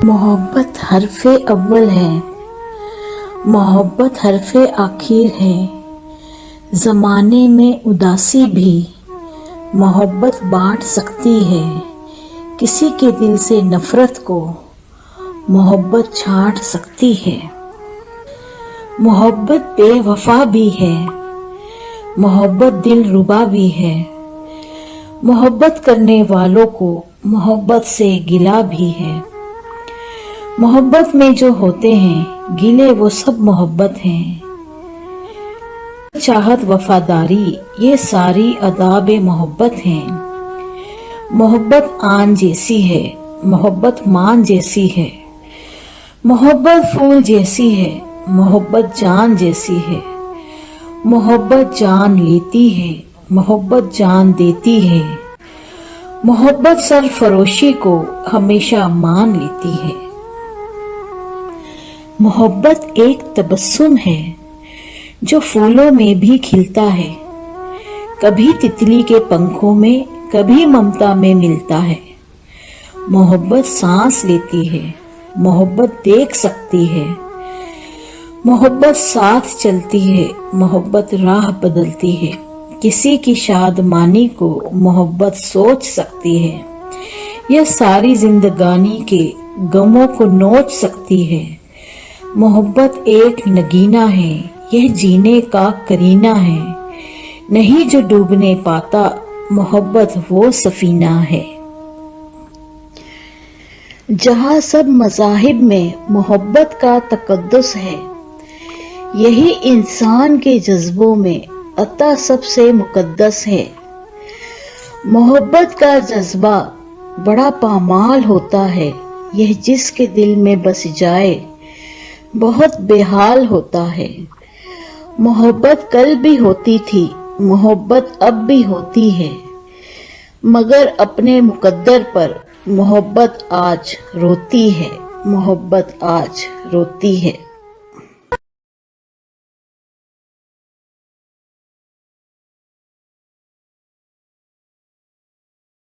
मोहब्बत हरफ अव्वल है, मोहब्बत हरफ आखिर है। ज़माने में उदासी भी मोहब्बत बांट सकती है। किसी के दिल से नफ़रत को मोहब्बत छांट सकती है। मोहब्बत बेवफा भी है, मोहब्बत दिलरुबा भी है। मोहब्बत करने वालों को मोहब्बत से गिला भी है। मोहब्बत में जो होते हैं गिले वो सब मोहब्बत हैं। चाहत वफादारी ये सारी अदाब मोहब्बत हैं। मोहब्बत आन जैसी है, मोहब्बत मान जैसी है। मोहब्बत फूल जैसी है, मोहब्बत जान जैसी है। मोहब्बत जान लेती है, मोहब्बत जान देती है। मोहब्बत सरफरोशी को हमेशा मान लेती है। मोहब्बत एक तबस्सुम है जो फूलों में भी खिलता है। कभी तितली के पंखों में, कभी ममता में मिलता है। मोहब्बत सांस लेती है, मोहब्बत देख सकती है। मोहब्बत साथ चलती है, मोहब्बत राह बदलती है। किसी की शादमानी को मोहब्बत सोच सकती है। यह सारी जिंदगानी के गमों को नोच सकती है। मोहब्बत एक नगीना है, यह जीने का करीना है। नहीं जो डूबने पाता, मोहब्बत वो सफीना है। जहाँ सब मज़ाहिब में मोहब्बत का तकद्दुस है, यही इंसान के जज्बों में अता सबसे मुकद्दस है। मोहब्बत का जज्बा बड़ा पामाल होता है, यह जिसके दिल में बस जाए बहुत बेहाल होता है। मोहब्बत कल भी होती थी, मोहब्बत अब भी होती है। मगर अपने मुकद्दर पर मोहब्बत आज रोती है, मोहब्बत आज रोती है।